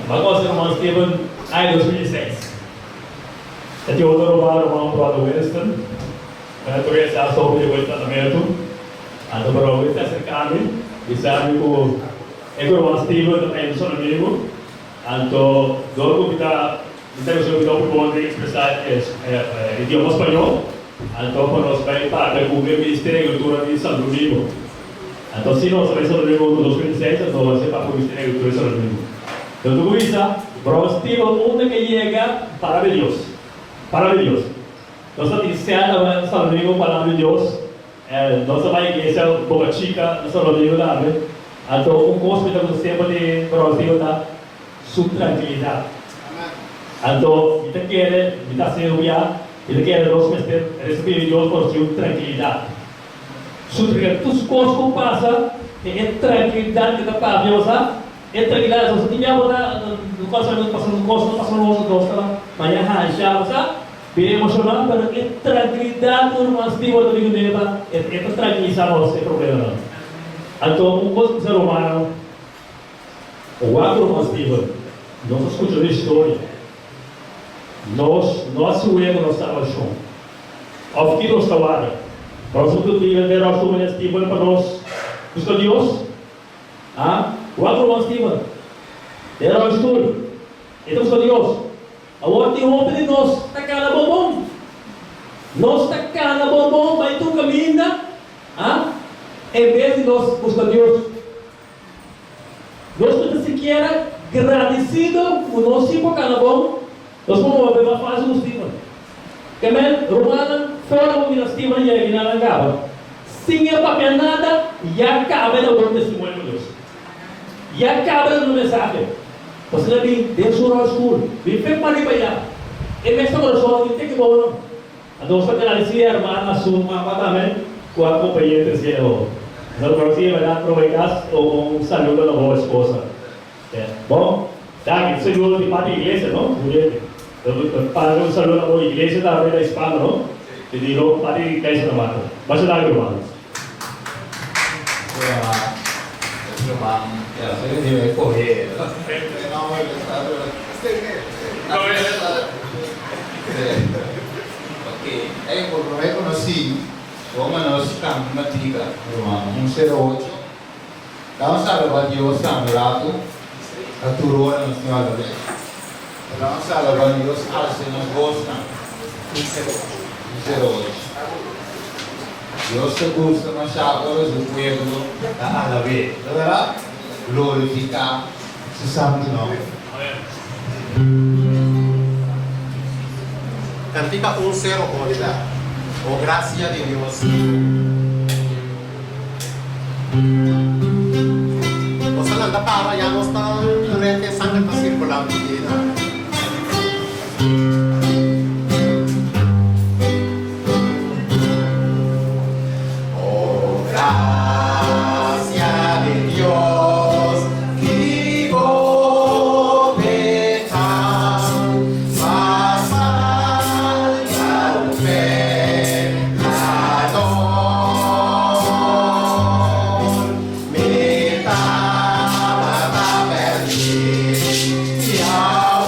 Bago sa Roman Stephen ay 2006. At yung otro Roman Prado Winston, ito rin sa Sobi de Vuelta na meron. Ano ba rin sa kami? Isabi ko, Roman Stephen ay gusto na minimo. Anto, doon ko kita gusto ko expresar idioma espanhol. Anto, para os pais para o Ministério da Cultura de São Domingo. Então, se nós pensamos em 2006, então vai ser para o Ministério da Cultura de São Domingo. Então, tudo isso, Roman Stephen, onde que chega, maravilhoso. Maravilhoso. Nós estamos iniciando em São Domingo, maravilhoso. Nossa igreja Boca Chica, São Domingo também. Então, gosto de sempre de Brasil da sua tranquilidade. Então, kita seruia, kita quer nós receber Deus por sua tranquilidade. Sua tranquilidade, tudo que passa, é tranquilidade que está para Deus, é tranquilidade. Nós tínhamos no casamento passando nós lá, manhã já, bem emocionado, mas é tranquilidade que nós temos no meio é tranquilizar nós, sem problema. Então, coisa ser humano, o agro nós temos, nós escutamos a história, nós suemos nós estamos chão, ao que nós estamos, nós vamos viver nós somos nesse para nós, buscar Deus, o agro nós temos, era a história, então buscar Deus, agora tem roupa de nós, está cada bombom, nós está cada bombom, vai tu caminha, em vez de nós buscar Deus, nós temos sequer agradecido por nós ir para Canabom, nós vamos ver uma fase do estima. Também, Romana, fora o estima e a Guiná acaba. Sem a papel nada, já acaba no testemunho de Deus. Já acaba no mensagem. Você não vem, Deus não é escuro, vem para para e mesmo coração, tem que bom. Então, você tem a dizer, irmã, assuma também com a companhia terceira. Então, para você, vai dar aproveitar um saludo da boa esposa. Bom, tá, isso é de parte da igreja, não? Para um saludo da boa igreja, da Rei da Espada, não? E de novo, parte da igreja da mata. Mas lá, irmão. Saya dia correr. Ok, eu reconheci como nós estamos na dica, um ser outro. Dá um salve a Deus, Samirato, a turua nos senhora. Dá um salve a Deus, assim nos gostam. Um ser outro. Deus te gusta, mas agora o pueblo da Alavé. Agora, glorificar seu santo nome. Cantica 1-0 ahorita. Oh, gracias de Dios. O sea, anda para ya no está corriente sangre está circulando en vida. Oh, gracias de Dios. Vivo beta. Yeah.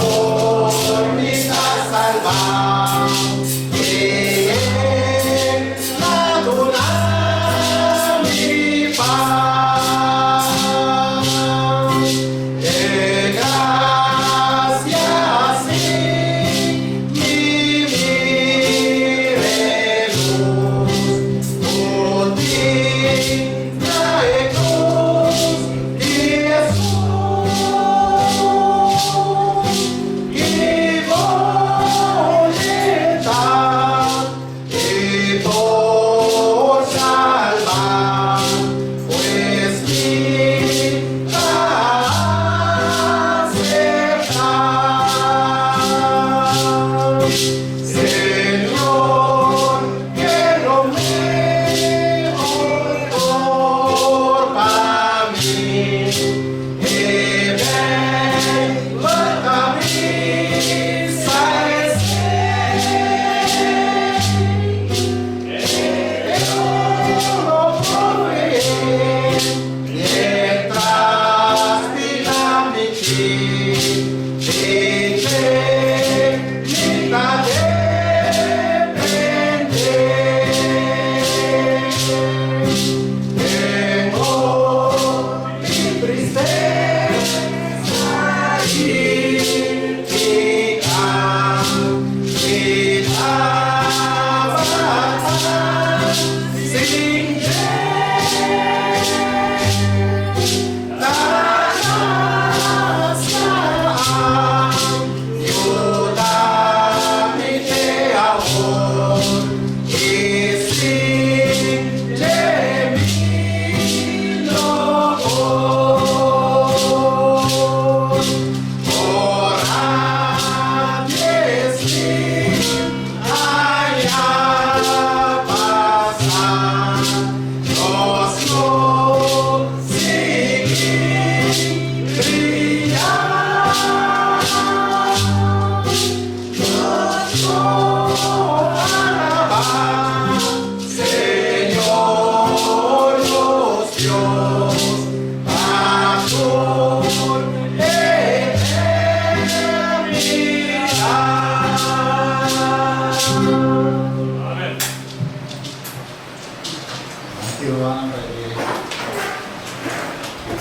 Silvana para que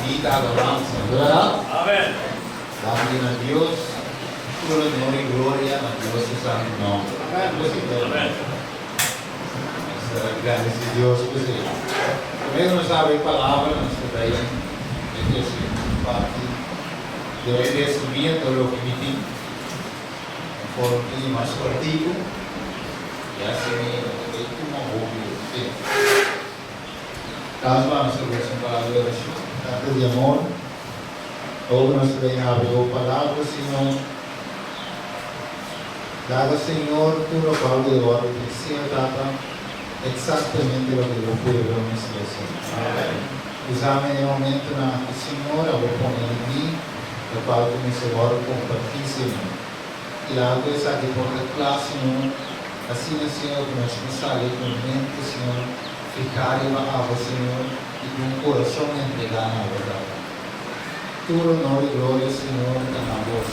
unita alabanza, ¿verdad? Amén. Dando a Dios todo honor y gloria a Dios su santo nombre. Amén. Gracias a Dios, pues primero nos abre palabra, nos trae de parte de resumiendo lo que me dijo, por un más cortico, y así me como obvio. Caso vamos a ver su palabra de oración, tanto de amor, todo nos trae abre palabra, Señor. Dado Señor, tú lo cual de oro, que sea dada exactamente lo que yo puedo necesitar. Usame en el momento en que Señor, voy a poner en mí, lo cual tú me seguro compartir, Señor. Y la hago esa que por la clase, Señor, así, Señor, que nos sale con mente, Señor, fijar y bajar, Señor, y con un corazón entregado a la verdad. Tu honor y gloria, Señor, en la voz.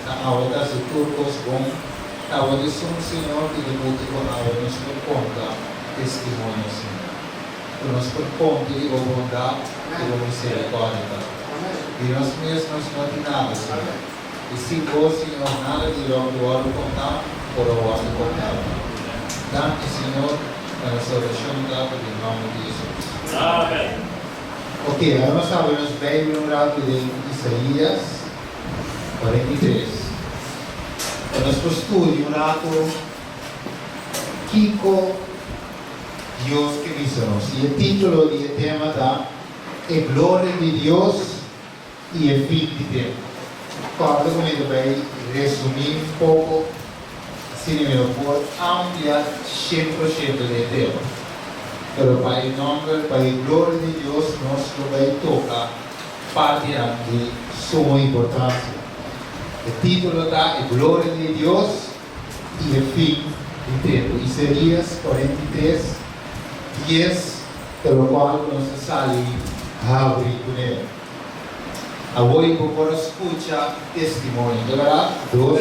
La ahora de turcos con ahora son, Señor, que de múltiples ahora nos proponga testimonio, Señor. Que nos proponga y bondad y misericordia. Y nos mesmos no hay nada, Señor. Y sin vos, Señor, nada de lo que voy a contar por lo voy a contar. Dame, Señor, para la salvación dada en el nombre de Jesús. Amén. Ok, vamos a ver los Biblia un rato de Isaías 43. Nuestro estudio un rato, Kiko, Dios que visamos. Y el título del tema da "El gloria de Dios y el fin de tiempo". Pablo conmigo va a resumir un poco, así me lo puedo ampliar 100% del tema. Pero para el nombre, para el gloria de Dios, nos lo va a tocar parte de suma importancia. El título da "El gloria de Dios y el fin del tiempo". Isaías 43, 10, de lo cual nos sale a abrir con él. Hoy por escuchar testimonio, de verdad, dos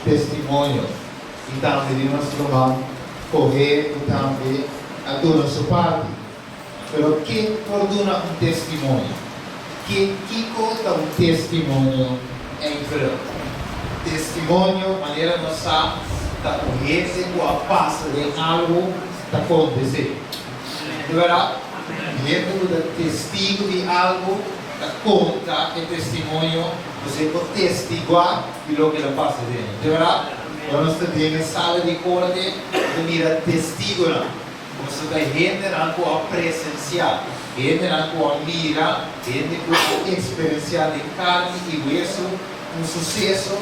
testimonios. Y también nuestro hermano coger y también a toda su parte. Pero ¿qué ordena un testimonio? ¿Qué conta un testimonio en verdad? Testimonio, maneira nossa da conhecer o a passa de algo da acontecer. De verdade, dentro do testigo de algo da conta e testemunho, você pode testiguar de lo que ela passa dentro. De verdade, nós estamos em sala de corte, de mira testigo não. Você vai render algo a presenciar, render algo a mirar, render algo a experienciar de carne e hueso. Um sucesso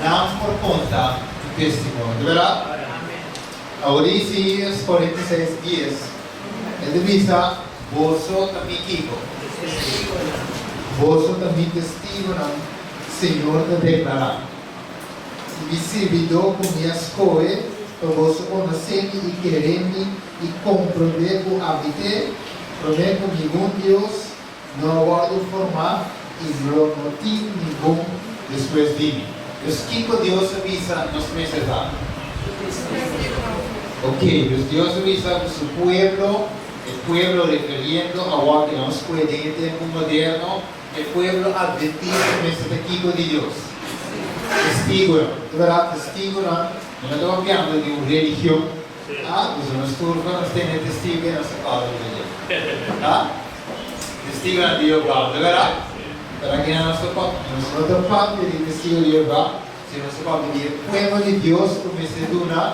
não por conta do testemunho, de verdade? Agora, Isaías 46, 10, ele diz: "Vós também, Kiko, vós também testigo, Senhor, te declarar. Visível com minhas coisas, para vós conhecer-me e querer-me e compreender o habité, prometo nenhum Deus, não guardo formar e não motivo nenhum después de mí". Los Kiko Dios avisa nos meses da. Ok, Dios avisa a su pueblo, el pueblo refiriendo a lo que nos puede en tiempo moderno, el pueblo advertido meses de Kiko de Dios. Testigo, de verdad, testigo no estamos hablando de una religión. Pues los turcos nos tienen testigo y nos acaban de religión. Testigo de Dios, de verdad. Para que nuestro parte de testigo de Jehová, si nuestro parte de pueblo de Dios, comience a dar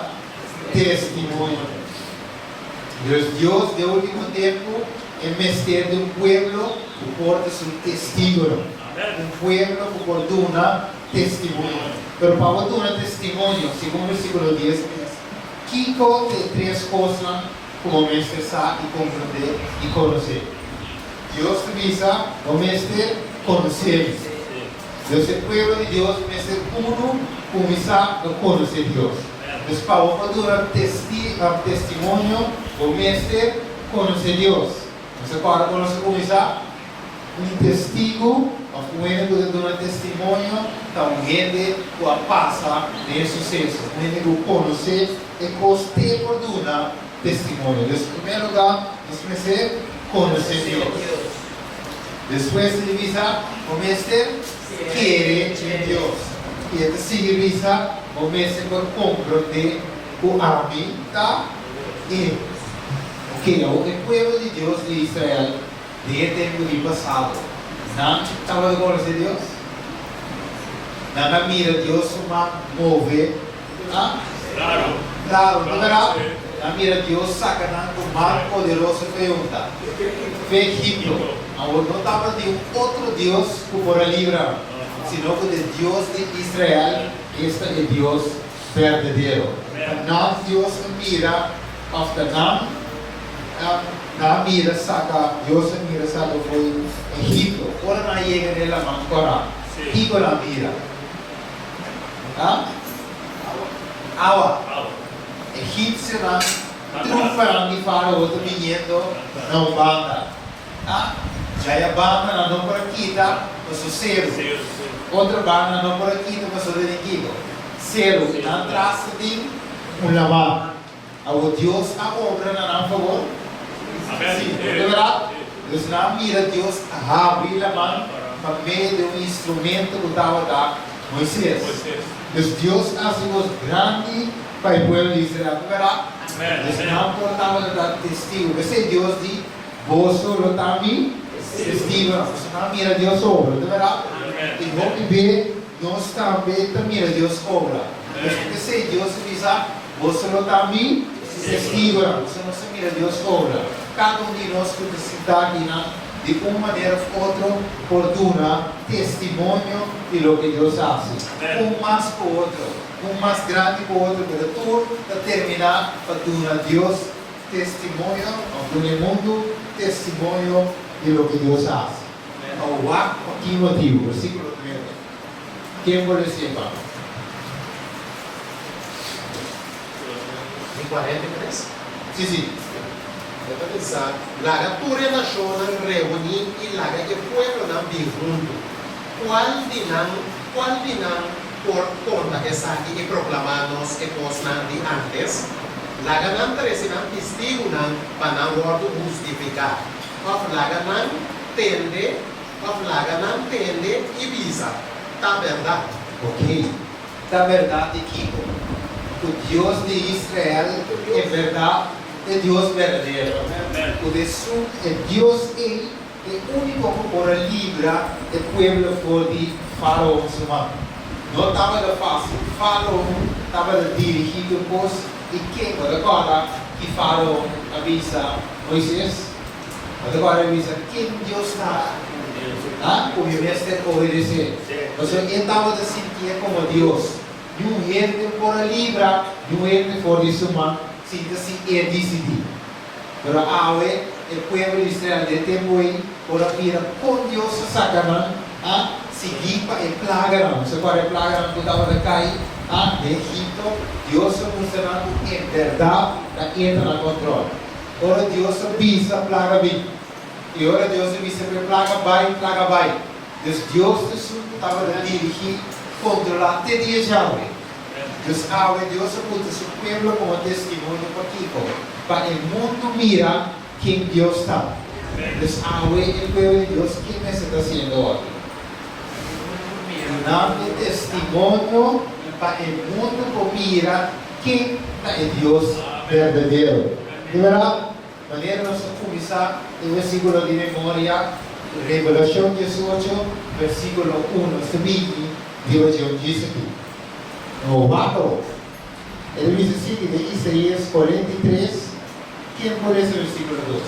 testimonio. Dios de último tiempo, el misterio de un pueblo que porta su testigo. Un pueblo que porta una testimonio. Pero para portar un testimonio, según el versículo 10, Kiko de tres cosas como expresar y comprender y conocer. Dios te avisa, conocer. Dios, el pueblo de Dios, ser uno, começar a conocer Dios. Entonces, para dar testimonio, conocer Dios. Entonces, para começar, un testigo, de dar testimonio, también de passa de suceso. Un conocer e coste por una testimonio. Entonces, en primer lugar, nos dice conocer a Dios. Después se divisa, como quiere en Dios. Y este sigue divisa, como por comprender o amita Él. Ok, el pueblo de Dios de Israel, de tiempo de pasado, ¿no estaba de conocer Dios? ¿No mira Dios como move? ¿Ah? Claro, ¿no verá? ¿No mira Dios saca con más poderoso pregunta? Fue Egipto. Ahora no estaba de otro Dios que por librar, sino que de Dios de Israel, este es el Dios verdadero. No Dios mira hasta na mira saca, Dios mira saca fue Egipto. Ahora no llega en la mano, Egipto la mira. ¿Ah? Agua. Egipcio na triunfarán de Faraó viniendo na banda. Ah? Já a banda não para quita, mas o cero. Outra banda não para quita, mas o dediquito. Cero, na traça de lavar. O Deus a obra na favor. Sim, é verdade? Deus não mira Deus a abrir a mão para meio de instrumento que estava da Moisés. Deus assim os grande para o povo de Israel, é verdade? Deus não portava dar testigo. Esse Deus de vos solo também testigo. Você não mira Deus obra, é verdade? E vamos ver nós também mira Deus obra. Esse Deus diz vos solo também testigo. Você não se mira Deus obra. Cada de nós que necessita de uma maneira ou outra oportuna testemunho de lo que Deus faz. Mais para o outro, mais grande para o outro, para tu determinar para tu Deus testemunho, no mundo testemunho de lo que Deus faz. O aqui motivo, versículo 1. Quem pode ser, Pablo? Em 43? Sim. Laga ture nacional reunir y laga que pueblo nan vi junto. ¿Cuál dinan por conta que saque y proclamarnos que posnan de antes? Laga nan tresinan testigo nan panan wordo justificar. Of laga nan tende y visa. Ta verdad. Ok. Ta verdade, Kiko. O Deus de Israel é verdade. É Deus verdadeiro. O de su, é Deus é o único que pode livrar o povo fora de Faraó muçulmano. Não estava fácil. Faraó estava dirigido por e quem agora que Faraó avisa Moisés. Agora avisa quem Deus está. Obviamente obedecer. Mas ele estava se sentir como Deus. E um rei pode livrar, e um rei pode sumar. Assim é decidir. Pero ahora el pueblo de Israel de tempo aí por vir com Deus sacanan a seguir para el plaga não. Se para el plaga não estava de cair de Egipto, Deus funcionando em verdade da entra na controle. Ora Deus avisa plaga vir. E ora Deus avisa que plaga vai. Deus estava de dirigir, controlar até dia já. Deus apunta seu povo como testemunho para o mundo mira quem Deus está. Deus o povo de Deus quem está sendo hoje. Dando testemunho para o mundo mira quem é Deus verdadeiro. De verdade, maneira nós vamos começar o versículo de memória, Revelação 18, versículo 1, seguinte, Deus diz aqui. No vato, ele diz assim de Isaías 43, quem por esse versículo 2?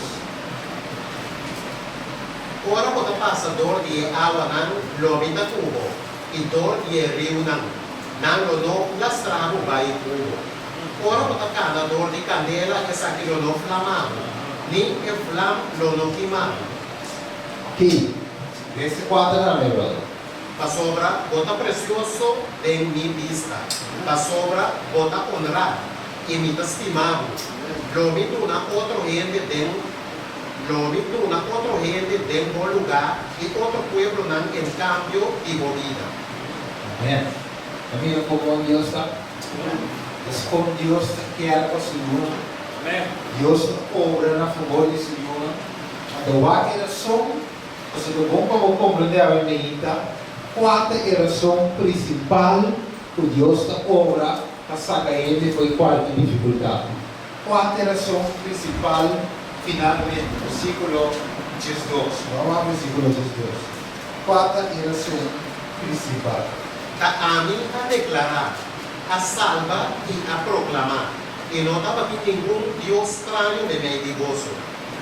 Ora quando passa dor de água nan lobita tubo, e dor de rio nan lono lastrado vai tubo. Ora quando cada dor de canela que saque lono flamado, ni e flam lono queimado. Ok, esse 4 não é, brother. Pa sobra, bota precioso de mi vista. Pa sobra, bota honrado y mi estimado. Lo mito una otra gente de un lugar y otro pueblo nan en cambio y movida. Amém. Amigo, como Deus está? Es como Deus quer para o mundo. Deus obra na favor de Senhor. A razão, você não vamos compreender a medida. Qual é a razão principal que Deus obra para sacar ele foi qualquer dificuldade? Qual é a razão principal, finalmente, versículo 12. Vamos ao versículo 12. Qual é a razão principal? A mim a declarar, a salva e a proclamar. E não estava aqui nenhum Deus estranho de meio de gozo.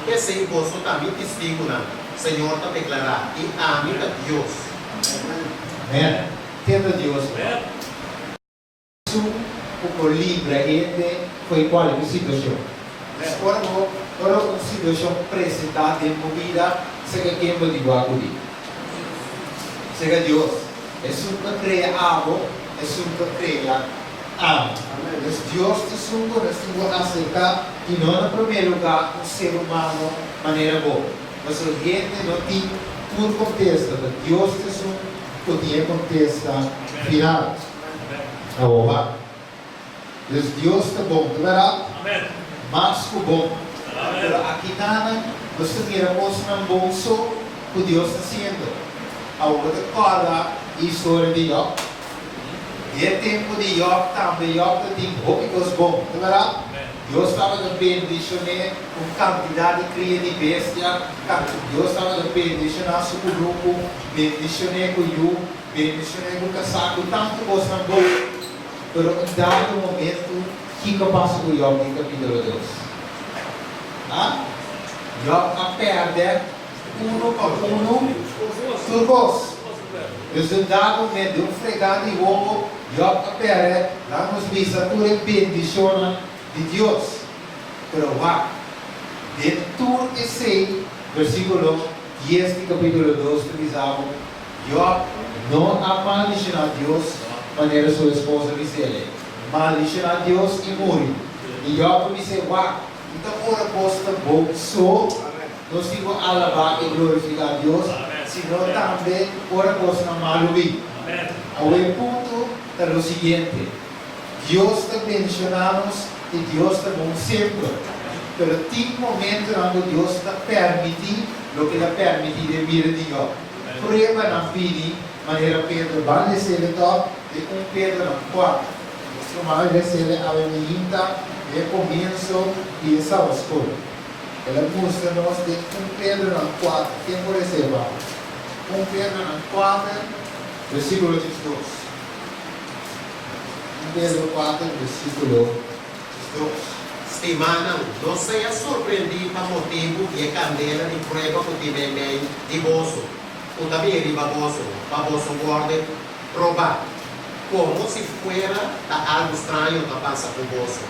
Esse gozo também testigo, Senhor está declarar. E a mim é Deus. Amém. Tenda Deus. O livre ele foi qual situação? Agora uma situação apresentada em vida, seja quem pode guardar. Seja Deus. É sempre criar algo, é sempre criar algo. Deus te sugo, aceitar e não, em primeiro lugar, um ser humano de maneira boa. Mas a gente não tem por contexto, Deus te sugo, podia contexto final. Agora, Deus está bom, de verdade? Mas que bom. Aqui está, você mira um bolso que Deus está sendo. Agora, recorda a história de Job. E o tempo de Job também, Job tem poucos bons, não é verdade? Deus estava bendicionando com quantidade de cria de bestia, Deus estava bendicionando seu grupo, bendicionando com o bendicionando com o casaco, tanto coisa boa. Mas em dado momento, o que passa com Job no capítulo 2? Job perde turcos. Deus em dado momento, um fregado de ouro, Job perde, damos vista por bendiciona de Deus. Pero va, de todo esse versículo 10 do capítulo 2, utilizamos, Job não maldicionou a Deus, maneira sua esposa disse, maldicionou a Deus e morreu. E Job disse, va, então ora posta bom, só, nós temos que alabar e glorificar a Deus, senão também ora posta maluí. O ponto é o seguinte, Deus está mencionando e Deus está bom sempre. Pero tem momento onde Deus está permitindo o que está permitido em vida de Deus. Prueba na vida, maneira Pedro vai descer de top e Pedro na 4. Você vai descer a menina e começo e essa escola. Ela mostra-nos de Pedro na 4. Quem pode ser? Pedro na 4, versículo 12. Pedro 4, versículo 12. Estimada, não seja surpreendido por motivo de candela de prueba que tiver meio de bolso. O também de baboso guarda provar. Como se fuera algo estranho que passa com o bolso.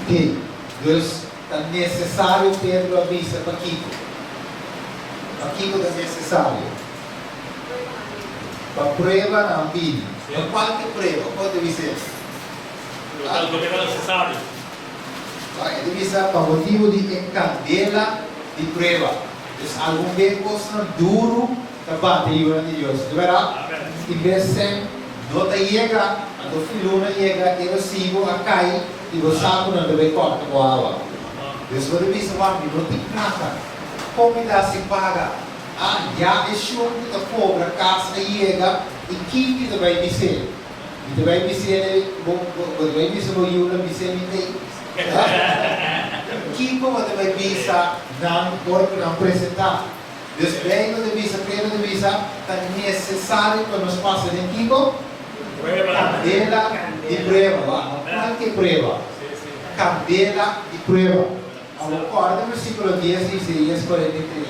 Ok, Deus está necessário Pedro avisa para Kiko. Para Kiko está necessário. Para prueba na vida. Para qualquer prueba, pode dizer. Lo que era necesario. Ele diz para motivo de candela de prueba. É algo bem coisa duro que bate de Deus. De verdade? E vez não te chega, a tua filha não chega, eu sigo a cair e você sabe não deve cortar com a água. Deus vai dizer, não tem nada. Comida se paga. Já é show que a pobre casa chega e quem que vai dizer? E vai dizer, vai dizer o Yula, dizer Kiko vai dizer, não pode não apresentar. Deus bem no divisa, Pedro divisa, está necessário para nos passar em Kiko. Candela de prueba, qualquer prueba. Candela de prueba. Acorda versículo 10 de Isaías 43.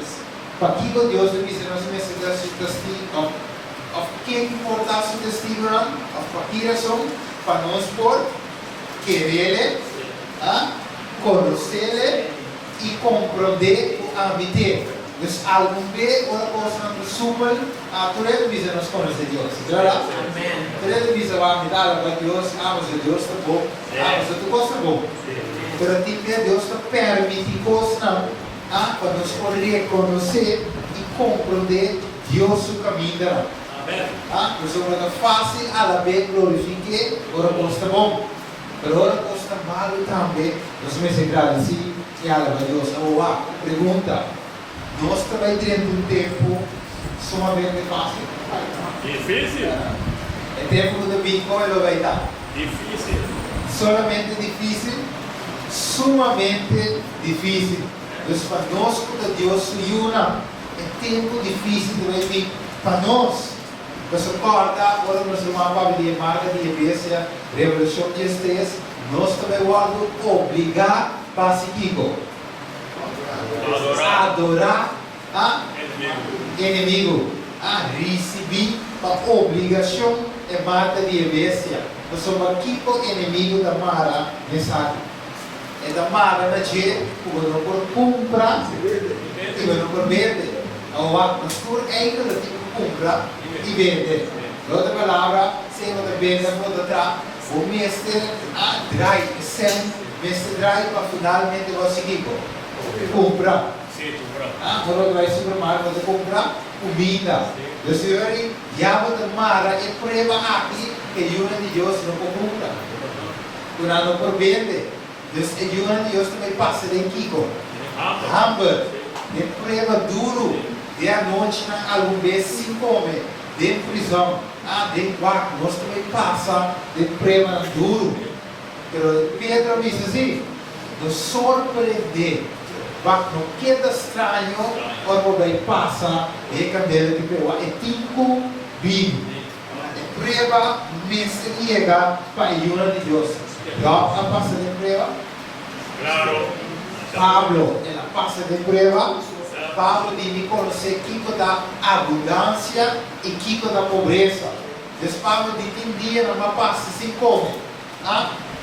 Para Kiko Deus divisa nos necessidades de testigo. Of quem importa su testigo, of que razão para nós por querer conhecer e compreender o ambiente. Então, algum bem ou coisa não presumem a toda visa nos conhecer Deus. Verdade? Amém. Toda visa vai me dar para Deus, mas Deus está bom, mas tu gosta bom. Pero tipo Deus está permitindo coisas para nós poder conhecer e compreender Deus o caminho. Então, é fácil, a la vez glorifique, ora costa bom. Pero ora costa está malo também, nós me agradecemos e alaba a Deus. Agora, pergunta, nós também temos um tempo sumamente fácil? Difícil? É tempo do Bitcoin ou vai estar? Difícil. Solamente difícil? Sumamente difícil. Deus para nós, quando Deus se una, é tempo difícil de vir para nós. Você acorda, agora nós vamos de marca de igreja, Revolução de Estresse, nós também vamos obrigar para seguir. Adorar a inimigo. A receber a obrigação é marca de igreja. Nós somos aqui com o inimigo da Mara, mensagem. É da Mara da gente, quando não por comprar, e não por vender. Agora, nós por ainda não temos comprar e vender. Outra palavra, sem outra venda, outra trás, o mestre a drive, sempre, mestre drive para finalmente conseguir comprar. Quando vai supermercado, você comprar comida. O Senhor já vai Mara e prova aqui que a ajuda de Deus não compra. Quando não por vender, a ajuda de Deus também passa em Kiko. Hamburg, de prova duro, de a noite na algum vez se come, de prisão, de quarto, nós também passa de prova duro. Pero Pedro diz assim, nos surpreender. Não queda estranho quando vai passar e candela que pegou é tipo vivo. É prova mestre chega para a ajuda de Deus. Já passa de prova? Claro. Pablo, ela passa de prova. Pablo deve conhecer Kiko da abundância e Kiko da pobreza. Deus Pablo disse um dia não passa sem come.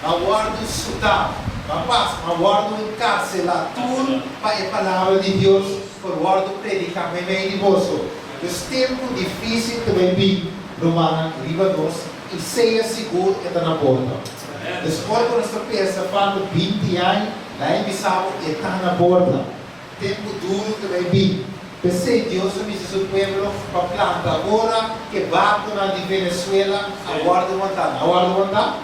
Não guarda o sudão. Mas guardo encarcelar tudo para a palavra de Deus, por guardo predicar bem de você. Os tempos difíceis que vem vir, Romana, viva nós, e seja seguro que está na porta. Depois, quando nós pensamos, falando 20 anos, lá em Bissau, está na porta. Tempo duro que vem vir. Pensei, Deus me disse o povo para plantar agora, que vacuna de Venezuela, aguardo montar. Aguardo montar?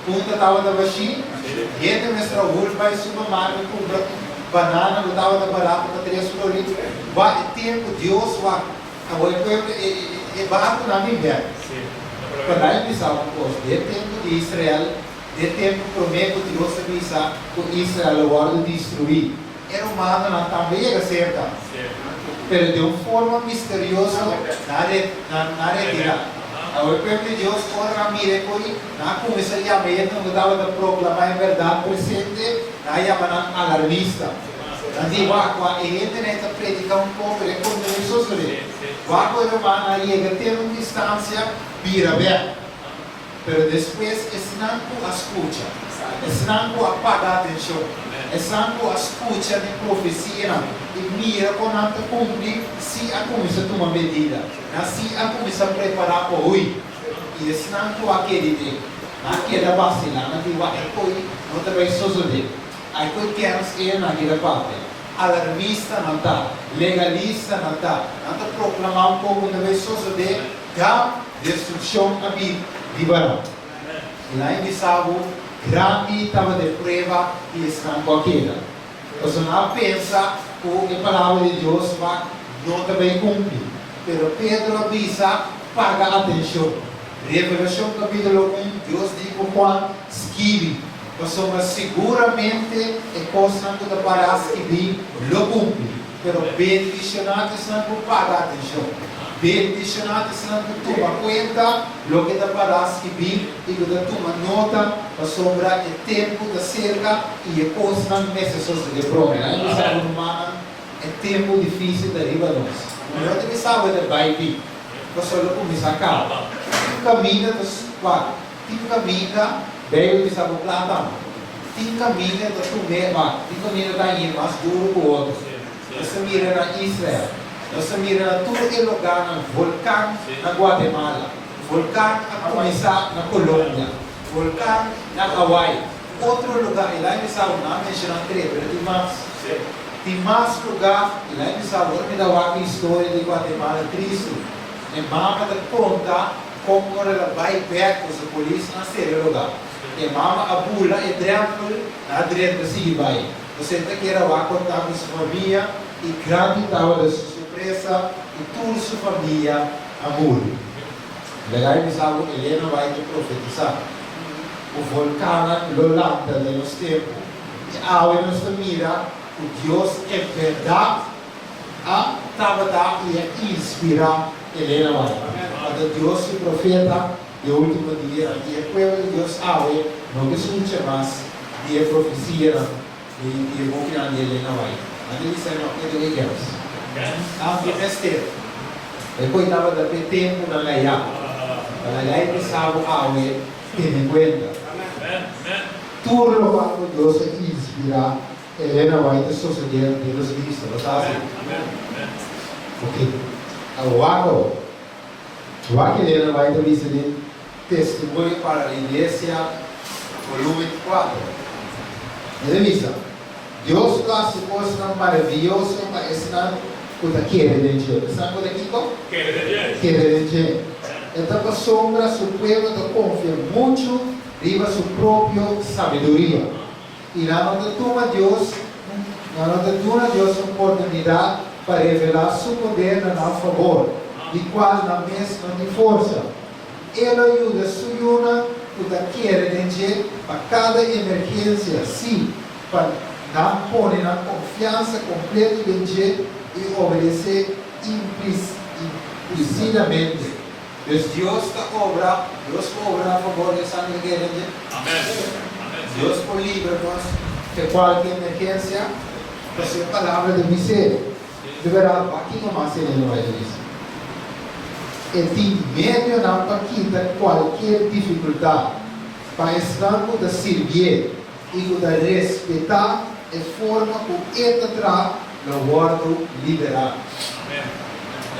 Punta estava da baixinha, gente mestra rua vai supermercado compra banana, não estava da barata para 3 floridos. Vai tempo Deus vai, agora é barato na minha. Para aí pensar de tempo de Israel, de tempo promete Deus avisar que Israel agora destruir. Era humano não também era certa, mas de uma forma misteriosa na retira. O povo de Deus, ora mire coi, na começaria a meia, não dava de proclamar a verdade presente, na chamada alarmista. Na diva, a internet predica pouco, é como isso sobre. Vaco era uma chega a ter uma distância, vira bem. Mas depois, esse não escuta, esse não apaga a atenção, esse não escuta de profecia, e mira quando anda cumprir, se a começa a tomar medida, se a começa a preparar para hoje, e esse não aquele naquela vacina, não tem vai não também suceder. Aí que queremos ir naquela parte. Alarmista não está, legalista não está proclamar pouco não vai suceder, dá destruição a vida de barão. E lá em Bissau, grande estava de prova e estão com aquela. Você não pensa que a palavra de Deus vai não também cumprir. Pero Pedro avisa, paga atenção. Revelação capítulo 1, Deus diz quando escreve. Mas seguramente é coisa que para escrever, lo cumpre. Pero bendicionados não paga atenção. Bendicionados não toma conta lo que para escrever e que toma nota para sobre o tempo da cerca e a coisa necessária de prova. É tempo difícil de arriba nós. Não tem que saber de vai vir. Você não começa a calma. Caminha dos quatro. Tem caminha, veio de saber planta. Tem caminha da tumeba. Tem caminha da ir mais duro que o outro. Você mira na Israel. Você mira na todo aquele lugar, no vulcão na Guatemala. Vulcão a começar na Colômbia. Vulcão na Hawaii. Outro lugar, e lá em Bissau, não mencionar três, mas tem mais lugar, e lá em Bissau, me dá uma história de Guatemala, Cristo. E mama de conta como ela vai perto da polícia na série lugar. E mama a bula é drempel na direita se vai. Você está querendo contar com sua família e grande estava da sua surpresa e toda sua família amor. Legal, me sabe, Helena vai te profetizar. O vulcão Lolanda de nos tempos. E a nos mira, o Deus é verdade. A trabalhar e a inspirar Helena vai. Quando Deus se profeta, de último dia, e o povo de Deus awe, não que escute mais, e a profecia, e o que a Helena vai. Mas ele disse, não, que ele quer. Ah, que Esther. Depois estava da tempo na Laia. Na Laia pensava awe, tem em conta. Tudo o que Deus é inspirar, Helena vai te suceder pelos vistos, sabe? Ok. O que Helena vai te dizer testemunho para a igreja, volume 4. Ele diz: Deus faz coisas maravilhosas para ensinar o que quer de Deus. Sabe o que é? Quer de Deus. Então, a sombra, seu povo confia muito em sua própria sabedoria. E não te toma Deus a oportunidade para revelar seu poder a nosso favor, de qual na mesma de força. Ele ajuda a sua o que quer de para cada emergência, sim, para não pôr na confiança completa em Deus e obedecer implicidamente. Deus obra a favor dessa igreja. Deus por livre-nos de qualquer emergência, por sua palavra de miséria. De verdade, aqui não mais ele vai dizer. Entendimento não para quitar qualquer dificuldade, para estar com servir e com respeitar a forma como ele traz no guardo liberado.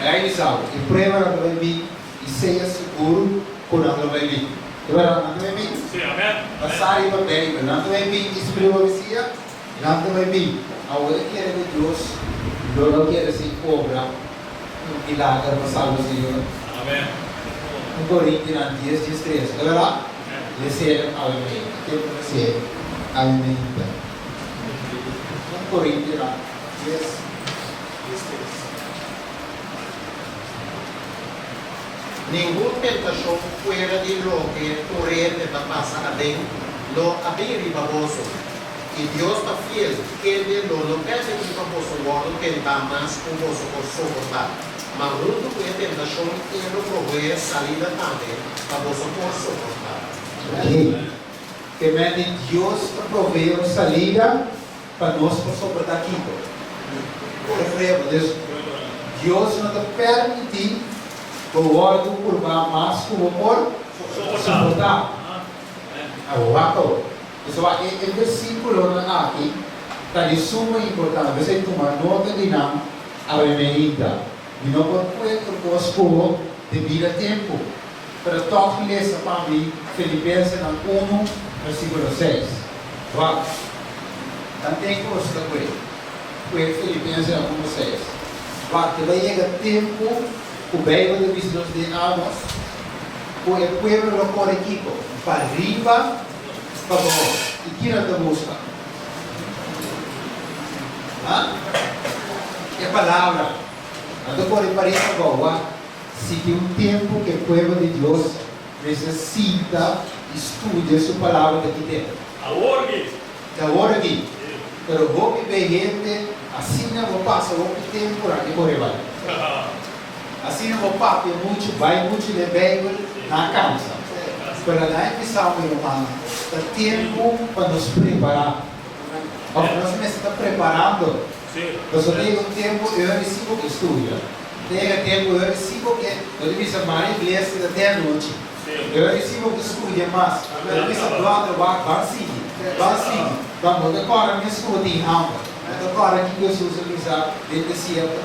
Aí sabe, e prova não vai vir e seja seguro quando não vai vir. Não vai vir? Sim, amém. Passar e papel, não vai vir, experiência, não vai vir. Agora quer que Deus, não quer se cobrar um milagre para salvar o Senhor. Amém. Coríntios 10:13. Agora, descer ao meio. Que descer ao meio. Coríntios 10:13. Ningún tentación fuera de lo que corriente te pasa adentro, lo abrir baboso. Y Dios está fiel, que de lo pese que baboso guardo que da más con gozo por soportar. Mas junto com a tentação, ele provê saída também, baboso por soportar. Que Deus provê uma saída para nós suportar aqui. Por exemplo, Deus não te permite o órgão curvar mais como por suportar. Agora, o versículo aqui está de suma importância. Você toma nota de não a remedita. E não pode conosco devido a tempo. Para tocar essa para mim, Filipenses 1, versículo 6. Vá. Não tem coisa com ele. Filipenses 1:6. Vá, que vai chegar tempo, o bem de visões de Amos, o povo lo corre aqui, para arriba, para baixo. E que não te busca? É a palavra. Não corre para isso agora. Se tem um tempo que o povo de Deus necessita estudar sua palavra daqui dentro. Agora aqui. Pero vou ver gente, assim não vou passar o tempo por aqui correr vai. Assim não vou passar muito, vai muito de bem na cansa. Pero na emissão, meu irmão, está tempo para nos preparar. Nós me estamos preparando. Nós temos um tempo, eu recebo que estuda. Tem tempo, eu recebo que eu devia chamar inglês até a noite. Eu recebo que estuda mais. Eu devia chamar vai seguir. Vamos, agora me escuta em alma. Agora que Jesus usa desde sempre.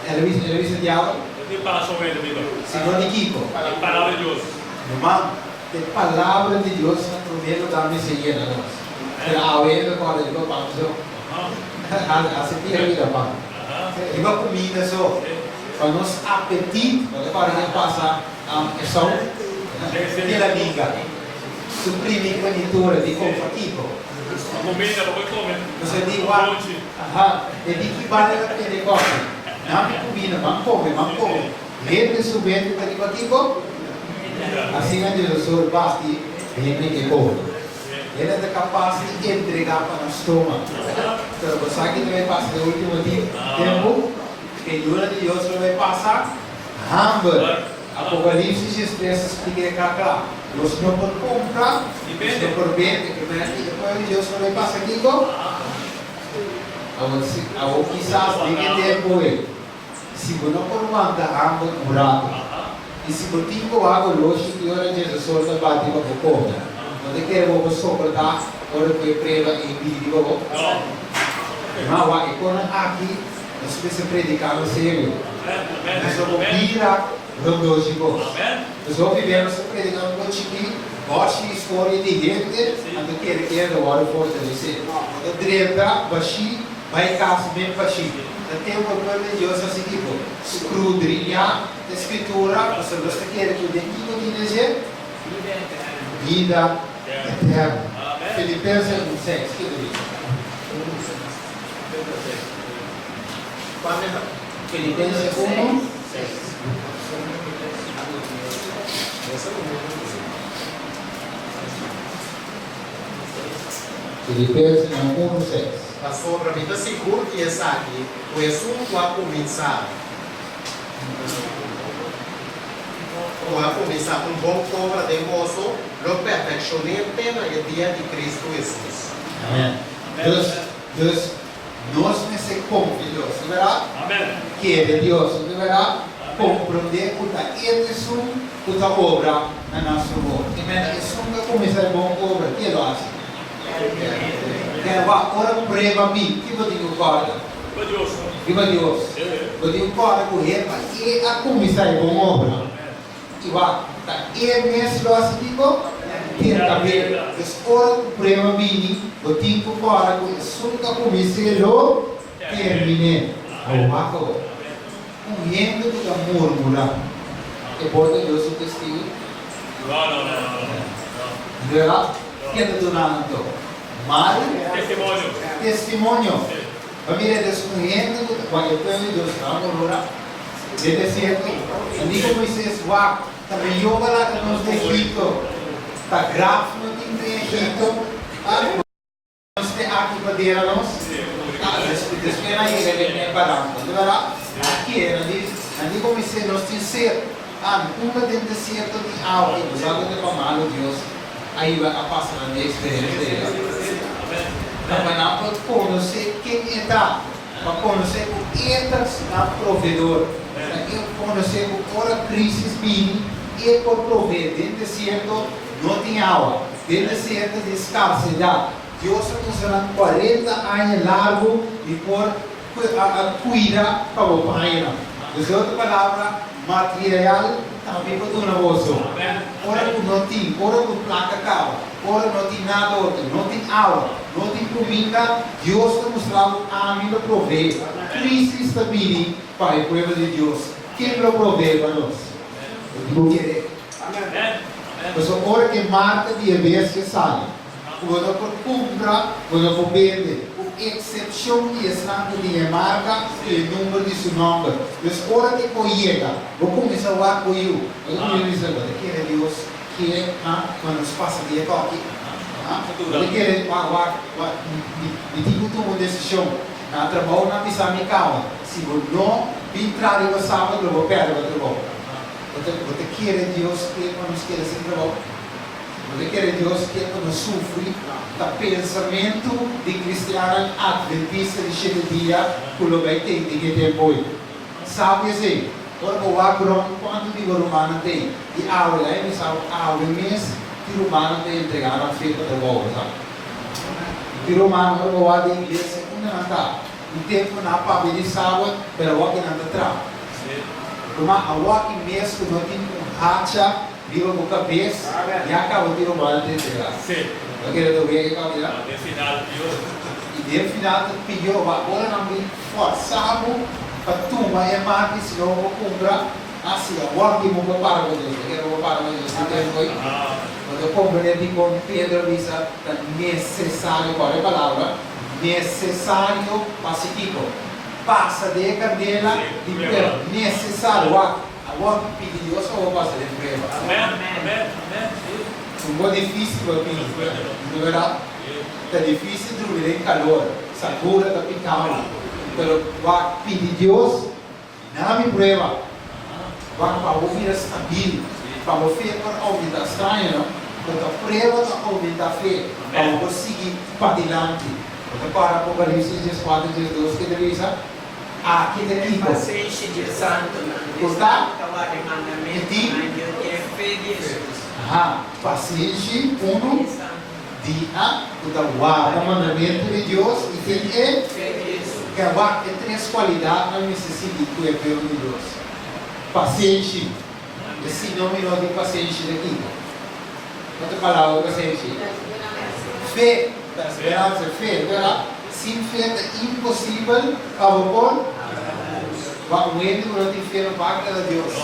Ele usa diálogo. Senhor de Kiko. A palavra de Deus. Irmão, a palavra de Deus no primeiro lugar me seguia na nós. A ovelha agora ele vai para a sentir a vida, pá. Ele vai comida só. Para nos apetite, para que passa a só pela língua. suprime conditura di compativo. Comida, não vai comer. Você diz, uau, e di chi vale la pena di cose. Non mi combina, ma come. Rende subente per il compativo, assim a Deus só basti, rende che come. Ele é capaz de entregar para o estômago. Então, você sabe que vai passar o último tempo, que durante Deus vai passar, hamburger. Apocalipse 13 explica cá. Deus não pode comprar, Deus não pode vender, que depois Deus vai passar aqui com. Ou quizás de tempo se você não pode mandar hamburger murado, e se você tem água hoje, que hora Jesus só vai bater para o compra. Não quer vou suportar, ora que prega em vídeo, mas o que quando aqui nós precisamos predicar no sério. Nós vamos virar rondojigo. Nós vamos viver nós predicando com chiqui, goste história de gente, ando quer o hora fortalecer. O direita, baixi, vai caso bem baixi. Tem uma coisa de Deus assim tipo, escrudrinhar a escritura, você quer que o dentro de dizer vida eterna. Filipenses 1:6, que diz? Filipenses 1:6. Filipenses 1:6. Pastor, para mim está seguro que essa aqui, o assunto a começar. A começar com bom obra de moço, lo perfeccionei pena e dia de Cristo Jesus. Amém. Deus, nós nesse confiamos, verá? Amém. Que é de Deus, verá? Compreender que a obra na nossa vida. Amém. Isso nunca começar bom obra, que é lá. Ora preva mim, que vou dizer agora? Viva Deus. Vou dizer agora com ele, e a começar bom obra. Iwa, tak mesmo assim tipo, ter cabelo, escola prema bini, botin ko para ko sunka ko miselo, termine, awako. Yendo ko ka murmura, e pode Deus o testigo. Não. Verá? Que é do nada. Mal. Testemunho. Família desconhecendo que quando eu Deus não murmura. Deve ser hindi ko Moises wak também yoga lá que nós de Egito tá grafo no time de Egito nós de aqui para dera nós desde na ilha de Nebaram verdade aqui é hindi ko Moises nós tem ser uma dentro de certo de água e nós agora de pamalo Deus aí vai a passar na experiência mas não pode conhecer quem é para conhecer o etas na provedor. Eu conhecer o ora crise bini e por prover dentro de certo não tem água dentro de certo de escassidade Deus nos dá 40 anos largo e por cuidar para o pai de outra palavra material também para o negócio ora não tem ora não placa cava ora não tem nada outro não tem água não tem comida Deus nos dá a mim para prover crise está bini para o povo de Deus. Quem lo provee para nós? O que quer. Mas a hora que marca de vez que sai, quando por compra, quando por vende, a exceção que está de marca e o número de seu nome. Mas a hora que chega, vou começar a falar com eu. Eu vou dizer, que é Deus, que é quando nos passa de aqui. Eu quero falar, de tipo uma decisão. Na trabalho na missão me calma. Se você não entrar em sábado, eu vou perder o trabalho. Você quer Deus que não nos queira sem trabalho. Você quer Deus que não sofre do pensamento de cristiano adventista de cheio dia, que o vai ter de tempo. Sabe assim? Quando o agro, quanto de romano tem? E a aula é missão, a aula mês, que romano tem entregar a feita da boa, sabe? Que romano não vai de inglês. O tempo na pá de sábado, pero o que não está Mas a que mesmo não tem racha, viva com a cabeça, e acaba de roubar de entregar. Eu quero ver que acaba de lá. E de final, pediu, agora não me forçamos para tomar e marcar, se não vou comprar. Assim, a que vou para Deus, eu quero para Deus, não tem coisa. Quando comprometi con Pedro dice necessario, qual è la parola? Necessario pacifico. Passa de candela di prueba. Necessario. Agora pedir Deus só vou passar de prueba. Um pouco difícil para pedir, não é verdade? Está difícil dormir em calor, segura da picada. Pero vai pedir Deus, não me prueba. Vai para ouvir estabil, para ouvir para ouvir da estranha, não? Quando a prueba da ouvir da fé, para conseguir para adiante. Quando para Apocalipse 14, 12, que deve dizer, aqui de tipo. Paciência de santo, Portanto, paciência, dia, o mandamento de Deus, e tem que três qualidades na necessidade do povo de Deus. Paciência, esse nome não é paciência daqui. Outra palavra, paciência. Fé, esperança, fé, sem fé é impossível abopor. Vamos ver durante o fé no pacto de Deus.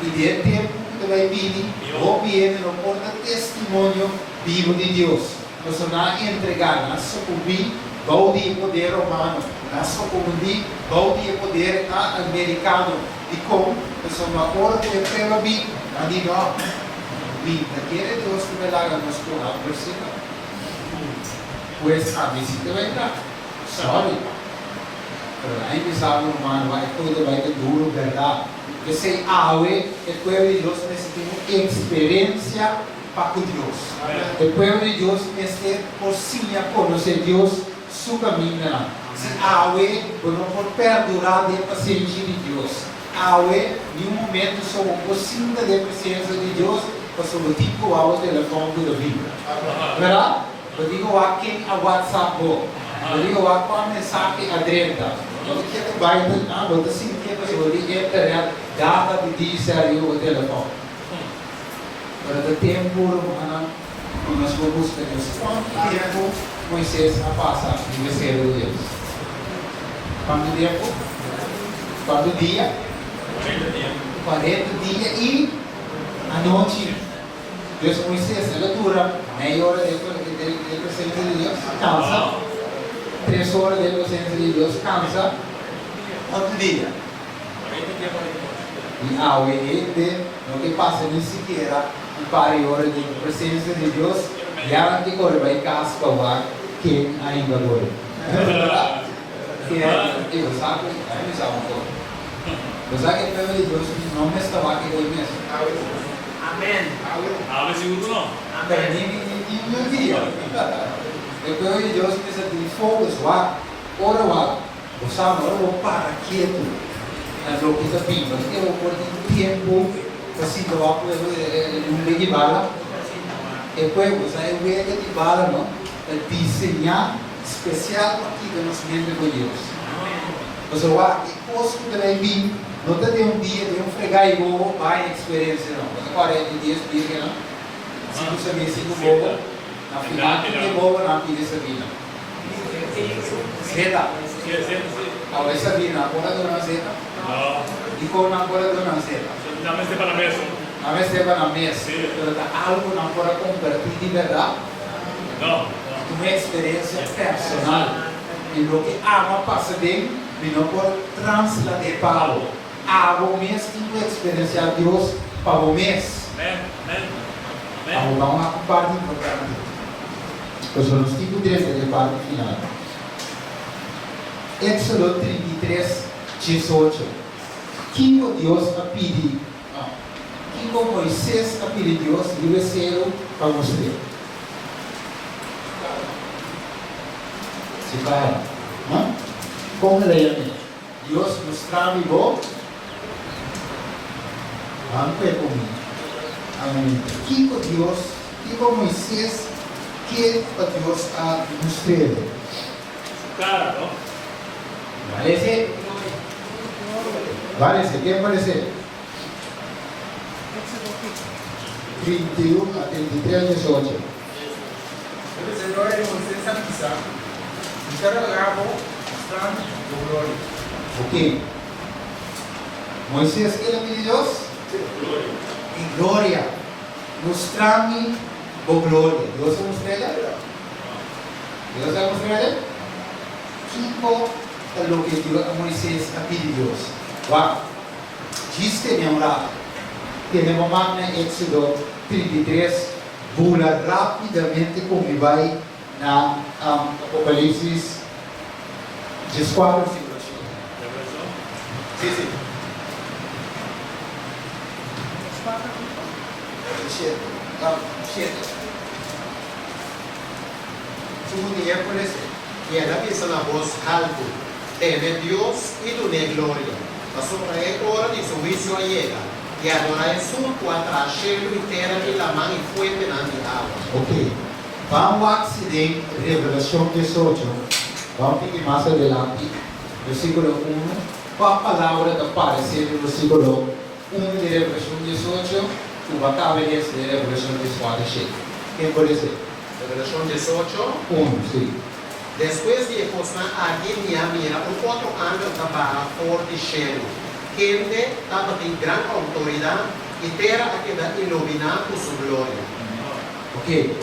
E de tempo que vai vir, o bem não porta testemunho vivo de Deus. Nós não entregar, nós sucumbir ao dia poder romano, nós sucumbir ao dia poder americano. E como nós somos uma hora que pega bem, ali não. Bem, naquele Deus que vai lá nos curar, precisa. Pois a visita vai entrar. Sorry. Pero a empresa humana vai coisa vai ter duro, verdade. Que se awe, o povo de Deus necessita experiência para com Deus. O povo de Deus necessita por si conhecer Deus, seu caminho. Se awe, não pode perdurar a paciência de Deus. Awe, em momento somos conscientes da presença de Deus, para o tipo ao telefone da Bíblia. Verdade? Eu digo aqui a WhatsApp, eu digo aqui a mensagem adrenta. Porque tu vai dar, você sim que você vai ter internet, data de dia sério o telefone. Para o tempo, nós vamos buscar quanto tempo Moisés a passar de vencer o Deus. Quanto tempo? Quanto dia? 40 dias e a noite. Deus Moisés, ela dura meia hora de presença de Deus, cansa. 3 horas de presença de Deus, cansa. Quanto dia? E ao EET, não que passa nem sequer um par de horas de presença de Deus, já que corre vai casca o quem ainda agora. Que é, eu sabe, eu sabe um pouco. Eu sabe que o povo de Deus não me estava aqui hoje mesmo. Amém. Abre seguro não. Amém. Nem dia. O povo de Deus precisa de fogo, ora, o Senhor vou para quieto. Na locuta pimba, eu vou por tempo, assim que eu vou de bala. E depois você vai de bala, não? Desenhar especial aqui do nascimento de Deus. Você vai e coisa que vai vir, não tem um dia de fregar e vou vai experiência não. Você 40 dias dia não. 5 meses 5 bobo, na final que bobo na vida sabina. Zeta. Agora sabina, agora dona Zeta. Não. E como agora dona Zeta. Não me para na mesa. A vez estava na mesa, algo não pode compartilhar de verdade. Não. Uma experiência personal. E o que ama passa bem, e não pode transladar para o amo mês que experiência de Deus para o mês. Vamos dar uma parte importante. Nós vamos tipo dentro da parte final. Éxodo 33, 18. Que Deus a pedir? Que Moisés a pedir Deus deve ser para você. Se vai, como ele Deus nos traz bom. Vamos ver comigo. Amém. Que Deus, que Moisés que Deus a nos traz. Cara, não. Parece? Parece, quem parece? 31 a 33, 18. Ok. Moisés, que ele pediu Deus? Em glória. Mostrar-me o gloria. Dios se mostrará. Dios se mostrará. Tipo lo que Dios a Moisés a pedir Dios. Va. Chiste mi amor. Tenemos magna Éxodo 33. Bula rapidamente como vai na Apocalipse 14, versículo 7. Sí, sí. 7. Su miércoles, y en la pieza la voz alto, teme Dios y tu ne gloria. Pasó hora de su juicio llega, y adora es un cuatrachelo y tierra y la mano y fuente en mi agua. Ok. Vamos a acceder a Revelación 18. Vamos a ir más adelante. Versículo 1. Com a palavra de aparecer no versículo 1 de Revelación 18. Tu vai estar de Revelación 14. Quem pode ser? Revelación 18. 1, sim. Después de posar aquí mira un otro ángel da barra por de cielo, que estaba en gran autoridad y terra a quedar iluminada por su gloria. Ok.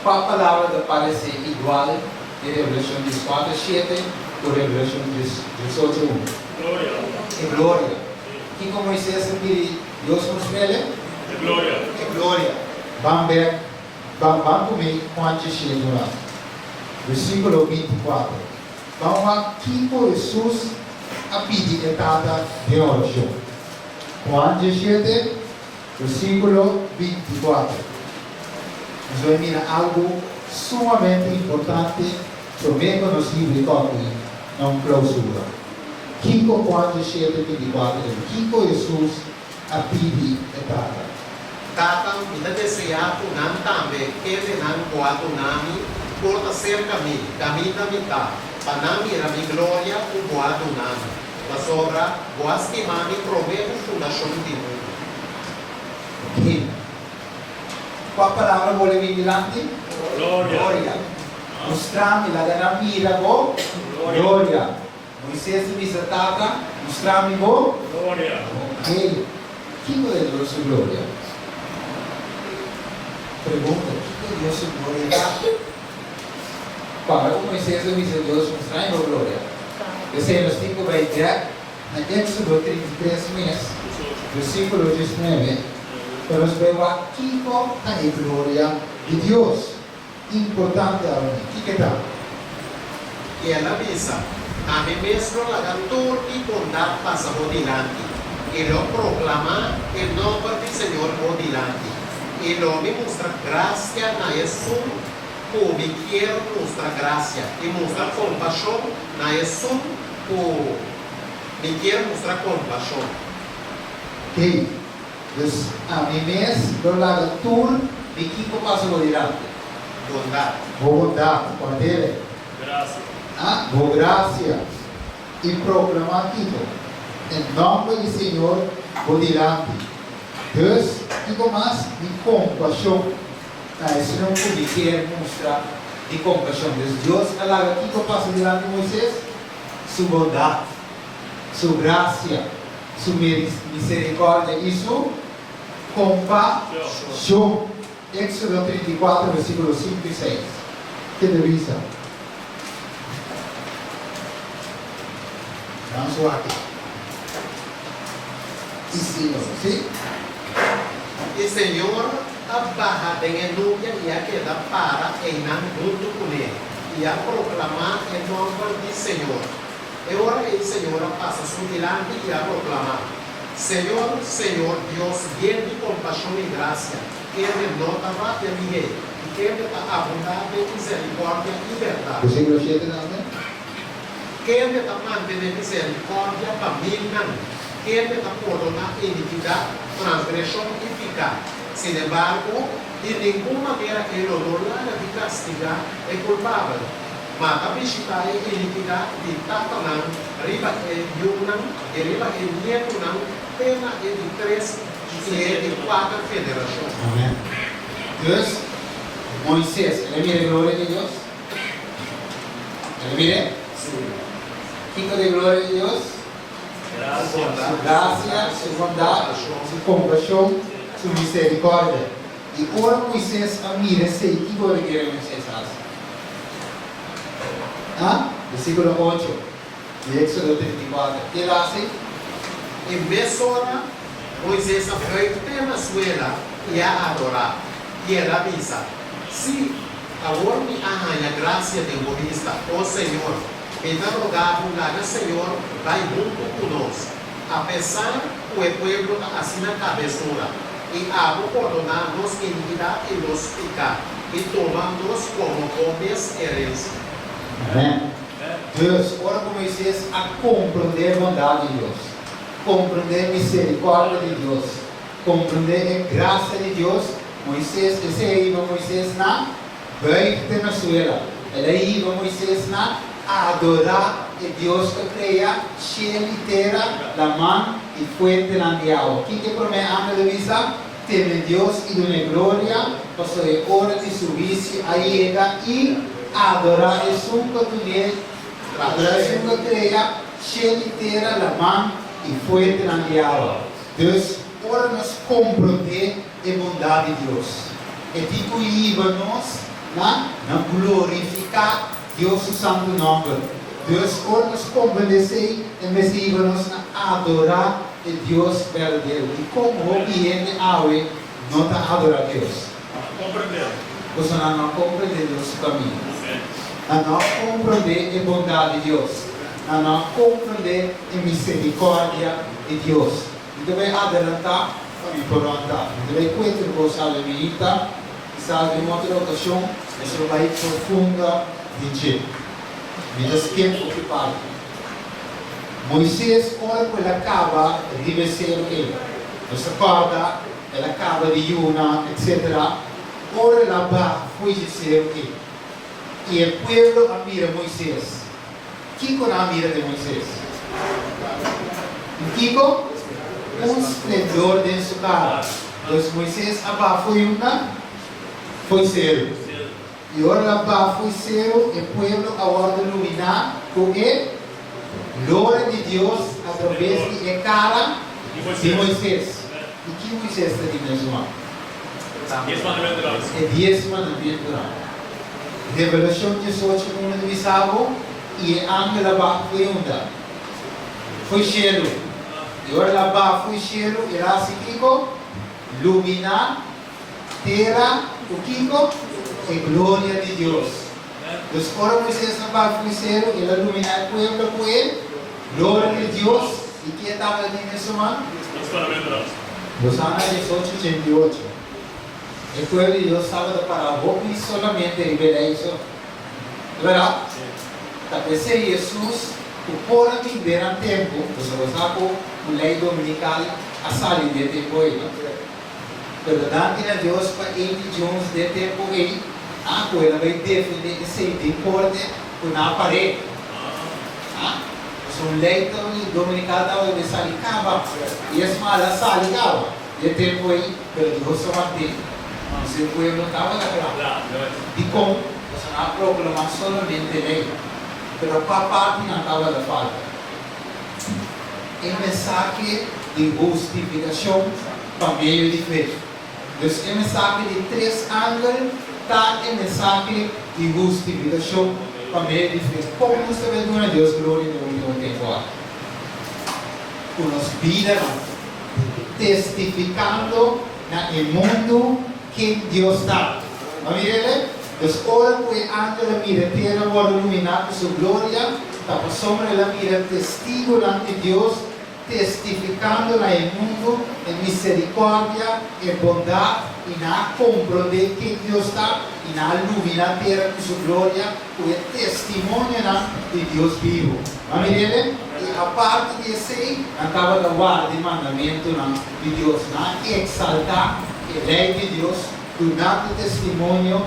Com a palavra de aparecer igual de Revelación 14, 7 ou Revelación 18, 1. Gloria. É glória. Que como Moisés pediu Deus nos revela. Gloria. É glória. Vamos ver. Vamos comer quanto chega lá. Versículo 24. Vamos lá. Que Jesus a pedir entrada de oração. Quanto chega? Versículo 24. Nós vamos mirar algo sumamente importante, também conhecido como não clausura. Kiko quando chega 24, Kiko Jesus a pedir entrada. Tatang kita deseado nan tambe, que nan coato nami, porta cerca mi, camina mitad, panami era mi gloria, un coato nami. La sobra, boas que mami prometo fundação de mundo. Ok. Qual a palavra vou vir delante? Gloria. Glória. Mostrami la dana mira go. Glória. Moisés visitata, mostrami go. Gloria. Ok. Quem é Deus sua glória? Pergunta, quem é Deus sua glória? Para o Moisés visitou Deus mostrami go glória. Esse nos 5 vai dizer, na Éxodo 33 mês, versículo 19. Pero nos vemos aqui com a glória de Deus. Importante a mim. O que tal? Y ela avisa, a mí mesmo la cantor y bondad pasa por delante, y lo proclama el nombre del Señor por delante, y lo me muestra gracia na Jesús, como me quiero mostrar gracia, y mostrar compasión na Jesús, como me quiero mostrar compasión. Ok. Dus a mim mesmo, do lado tour, de que passa por delante. Bondad. Bondade, poder. Gracias. Boa graça. E proclamar aqui, em nome do Senhor, por delante. Dus, que mais? De compaixão. Isso não pode querer mostrar de compaixão. Deus, alaga aqui que passa delante de Moisés, sua bondade, sua graça, sua misericórdia e sua compaixão. Éxodo 34, versículos 5 e 6. Que revisa. Vamos lá aqui. E Senhor, sim? Y Señor, abaja en nubia y a queda para en junto con él, y a proclamar el nombre del Señor. Y ahora el Señor pasa su delante y a proclamar: Señor, Señor, Dios, lleno de compasión y gracia, que renota va de Miguel, y que está abundante en misericordia y verdad. Versículo 7 também. Que está manteniendo misericordia para mí, que está perdonar iniquidad, transgresión y pecado. Sin embargo, de ninguna manera el dolor de castigar es culpable. Mata visitar a iniquidad de Tatanán, riba el Yunan, y riba el Nietunan, pena de 3 y de 4 federaciones. Amém. Deus, Moisés, ele mira a glória de Deus? Ele mira? Kiko de glória de Deus? Gracias. Sua graça, sua bondade, sua compaixão, sua misericórdia. Y ahora Moisés mira ese tipo de que Moisés hace. Versículo 8 de Éxodo 34. ¿Qué él hace? En vez ahora, Moisés fue a Venezuela y a adorar. Y él avisa, sí, ahora me haga gracia de vista, oh Señor, me da rogar que el Señor va junto con nosotros. A pesar que el pueblo así na cabezura, y hago perdonarnos iniquidad y los pecar, y tomarnos como propias herencias. Amém. Deus, ora com Moisés a compreender a bondade de Deus, compreender a misericórdia de Deus, compreender a graça de Deus. Moisés, esse aí vai Moisés na Venezuela, ele aí vai Moisés na adorar a Deus que cria cheia e terra, a mão e fuente de água. Que promete a de visa? Temer Deus e de glória, passou a hora de subir-se a Ele e adorar a sua comunidade, adorar a sua cria cheia e terra, a mão e fuente de água. Deus, ora nos compreender a bondade de Deus. E tipo íbamos na glorificar Deus o santo nome. Deus ora nos compreender e nos íbamos a adorar a Deus verdadeiro. E como obediente a Ele, não está adorar a Deus. Compreender. Você não compreende o caminho. Não compreende a bondade de Deus. Não compreende a misericórdia de Deus. Então vai adelantar e prontar. Então vai conhecer o vosso alimenta. Quizás em outra ocasião, isso vai profunda de ti. Me desquento ocupado. Moisés, ora que ele acaba de vencer ele. Você acorda, ele acaba de Yuna, etc. Ora lá vai foi dizer ele. E o povo admira Moisés. Kiko na admira de Moisés. Kiko? Esplendor de sua cara. Então Moisés abafo foi zero. E agora abafo foi zero, e o povo agora iluminar com a glória de Deus através de cara de Moisés. E que Moisés está dizendo? 10 mandamentos. É 10 mandamentos. Revelação 18, no bisavo, e a ángel abafo foi foi cheio. E agora lá foi cheio, e lá se Kiko, iluminar, terra, o Kiko, e glória de Deus. Então, agora Moisés foi cheio, ele iluminar o povo com ele, glória de Deus, e que estava ali nesse mano? 10 mandamentos. Rosana 18, 88. O povo de Deus estava para roupa e solamente revelar isso. Verdade? Talvez Jesus, o povo que viverá tempo, você sabe, a lei dominical, a saída de tempo aí. Mas a Deus para ele Jones de tempo aí, a coisa vai definir esse deporte na parede. So lei dominical estava de sair cava, e as malas saem cava. De tempo aí, pelo Deus só mantém. Mas o povo não estava lá. E como? Você não proclama somente lei. Pero a parte não estava da falta. O mensagem de justificação para meio de fé. Então, o mensagem de 3 ângulos está o mensagem de justificação para meio de fé. Como nós sabemos a Deus glória no último tempo? Com as vidas testificando no mundo que Deus está. Vamos ver? Então, ora que o ángel mira a terra agora iluminada por sua glória, está por sombra ela mira testigo ante Deus, testificando no mundo em misericórdia e bondade, e na compreender que Deus está, e na iluminar a terra por sua glória, o testemunho de Deus vivo. Vamos ver? E a parte desse aí, acaba de guardar o mandamento de Deus, exaltar a lei de Deus, durante o testemunho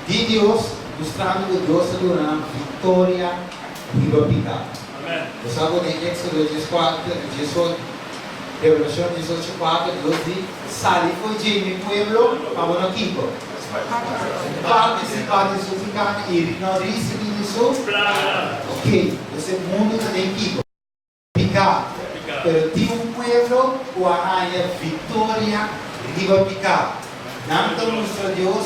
de Deus, mostrando que Deus está dando vitória e o pecado. Você sabe em Éxodo 18, Revelação 18:4, Deus diz: Sali foi de mi pueblo para no Kiko. Participar de sua ficada e não receber de sua. Ok, esse mundo não tem Kiko. Pecado. Pero tem pueblo que ganha vitória e o pecado. Nanto nuestro Dios,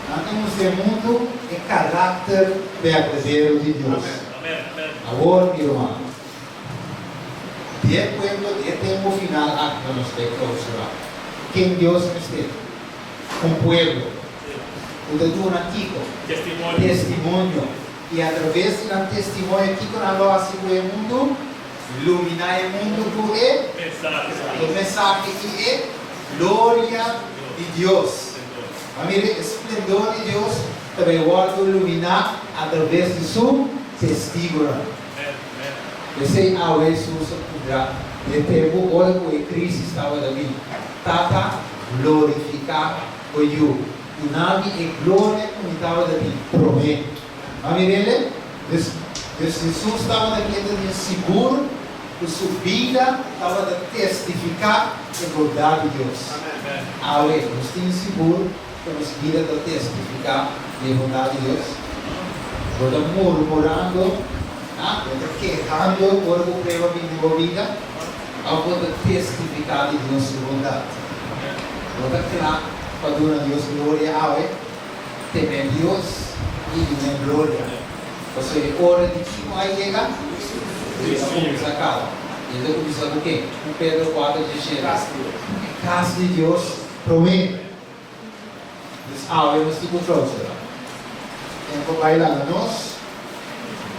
nanto nuestro mundo, el carácter verdadero de Dios. Amén. Amén. Ahora, mi hermano, de pueblo, de tiempo final, acto nos de clausura. ¿Quién Dios es? Un pueblo. Usted un antigo Testimonio. testimonio. Y a través del testimonio que lo hace el mundo, iluminar el mundo con el mensaje que es gloria de Dios. Mire, el esplendor de Dios también va a iluminar a través de su testigo. Esse a Jesús podrá de tempo ora que Cristo estava ali, tata glorificar o eu. E nave e glória que estava ali, promete. Mas ele, Jesus estava ali, ele seguro, que sua vida estava a testificar a bondade de Deus. Amém. Nós temos seguro que nossa vida está a testificar a bondade de Deus. Quando murmurando, quejando por o prego de vida, ao poder testificar de nossa bondade. Quando claro, quando a Deus glória ao temer Deus e temer glória. Ou seja, hora de que vai chegar, Deus começa a cala. E ele começa o quê? O Pedro 4 diz: casa de Deus promete. Ao nós temos trouxa. Tempo vai lá nós.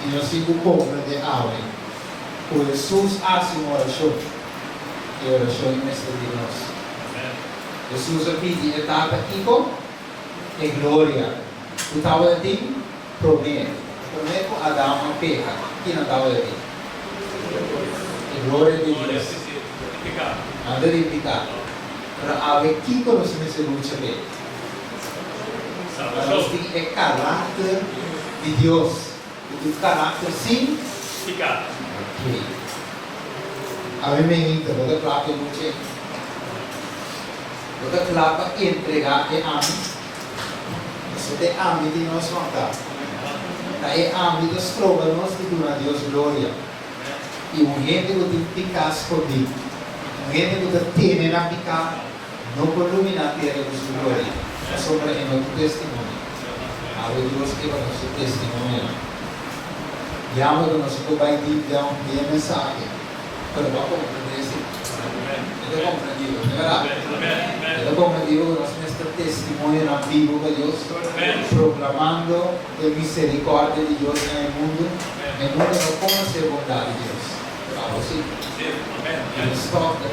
E nós temos compreender algo. O Jesus hace uma oração. E a oração é mestre de nós. Jesus pede etapa aqui com e glória. O tal de promete. Promete com Adão uma peca. Que não estava ali. E glória de Deus. Anda de pecado. Para haver aqui com nós nesse luta bem. Para nós ter o caráter de Deus. O caráter sim. Ok. A mim me entra, vou dar claro que não sei. Vou dar claro para entregar e ame. Você tem ame de nós contar. Daí ame das provas nós de dar a Deus glória. E um gente que fica escondido. Um gente que tem na picar. Não pode iluminar a terra de sua glória. É sobre o nosso testemunho. A Deus que vai nosso testemunho. Llamo que nosotros va a dar un mensaje, pero va a comprender eso. Yo he comprendido, ¿de verdad? Yo he comprendido que nuestro testimonio en vivo de Dios, proclamando la misericordia de Dios en el mundo. El mundo no conoce bondad de Dios. Claro, sí.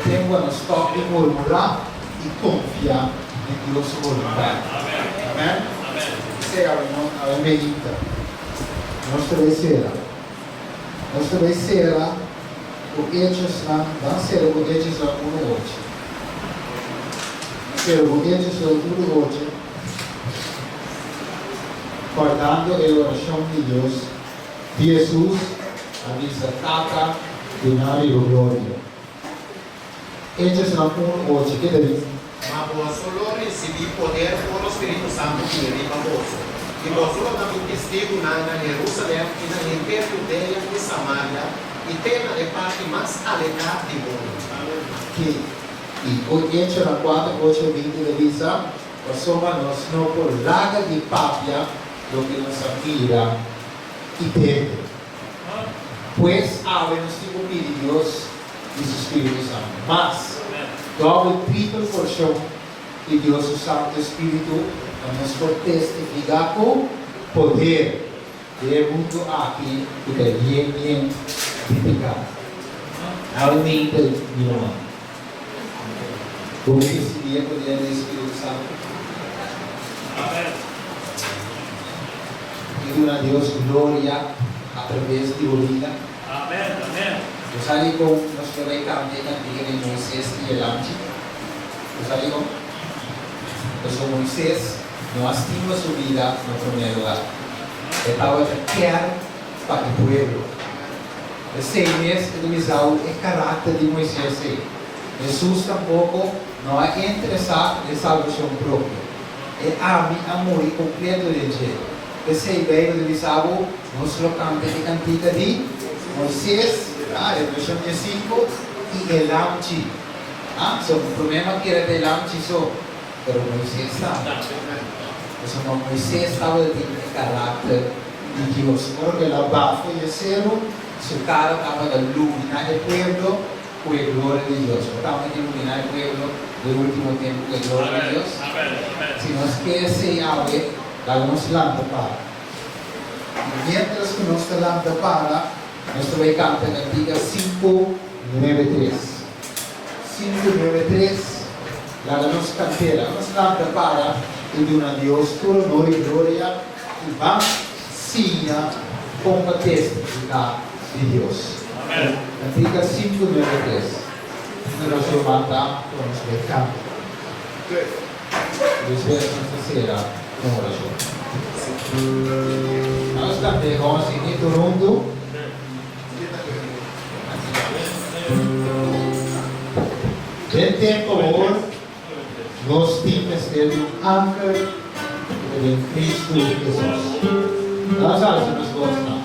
Tengo a nosotros de murmurar y confiar en Dios su voluntad. Amén. Sea a ver, medita. Nuestra desea. Nós vai ser lá o Hechos lá, vai ser o Hechos lá 1 hoje. Ser o Hechos lá 1 hoje. Guardando a oração de Deus, Jesus avisa tata de nave o glória. Hechos lá 1 hoje, que deve? Mas vós solo recebi poder por o Espírito Santo que vem para vós. E vosotros também testigo na Jerusalém e na Judéia e Samaria e tem na parte mais alejada de mundo. Que e o Hechos lá 4, 8, 20 avisa, somos nós não por laga de papia lo que nos admira y perde. Pues ahora nos digo pide Dios y su Espíritu Santo. Mas, todo el triple porción de Dios su Santo Espíritu nos por testificar con poder del mundo aquí y de bien edificado. Ahora me interesa, mi hermano. ¿Cómo recibía el poder del Espíritu Santo? Y a Dios gloria a través de tu vida. Amén, amén. Yo salí con los que veían de Moisés y el ángel. Yo salí con Moisés no estima su vida en primer lugar. Estaba quer para el pueblo. De 6 meses utilizado el carácter de Moisés. Jesús tampoco no ha interesado en salvación propia. Él ama amor y completo de Dios. Esse veio utilizado nuestro canto de cantica de Moisés, el versículo 5 y el ángel. So, el problema que era del ángel, pero Moisés estaba. Entonces, Moisés estaba de carácter de Dios, porque la bajo y el cero, su cara estaba de iluminar el pueblo con la gloria de Dios. Estaba de iluminar el pueblo del último tiempo con la gloria de Dios. Si nos quiere ser ave, damos lámpara. Y mientras que nos da lámpara, nuestro becante cantiga 593. 593, la nos cantera, nos lámpara y de una Dios todo honor y gloria y va siga con la testificar de Dios. Cantiga 593. Nos levanta con nuestro becante. Dios versos terceira com oração. Nós também vamos seguir todo Del tempo hoje, nós temos ter anchor em Cristo Jesus. Nós nos gostamos.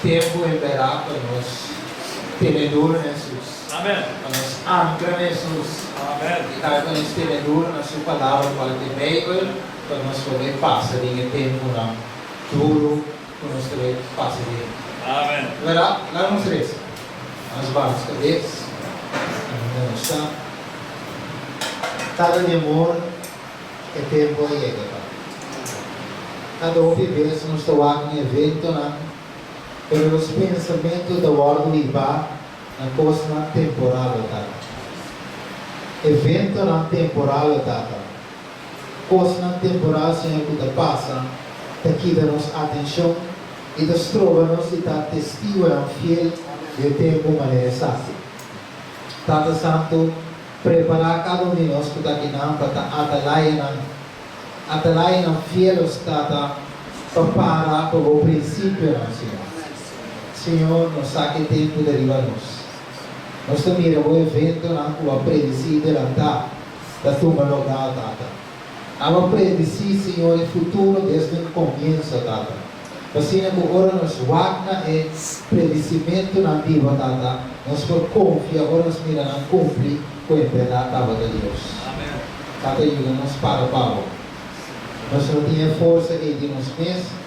Tempo em verá para nós tenedor Jesus. Amém. Para nós ancla Jesus. Amém. E para nós tenedor na sua palavra para a Bíblia, para nós poder passar em tempo na duro, para nós poder passar em. Amém. Verá, lá vamos ver. Nós vamos cadê? Não está. Cada demor é tempo aí, cara. Cada vez nós estamos em evento na pero os pensamentos da ordem va na coisa temporal data. Evento na temporal data. Coisa temporal Senhor que passa, daqui dá-nos atenção e nos trova-nos e dá testigo fiel do tempo maneira sácia. Tata Santo, preparar cada um de nós que está aqui para atalaya ng fiel os tata para o princípio ng Senhor. Senhor, nós sabe que tempo deriva-nos. Nós também o evento na tua predicida da tua lugar, Tata. Ava predicir, Senhor, o futuro desde o começo, Tata. Assim, agora nós wagna e predicimento na vida, Tata. Nós por confia, agora nós mira na cumprir com a verdade de Deus. Tata, ajuda-nos para o Pablo. Nós não tínhamos força de nós mesmos,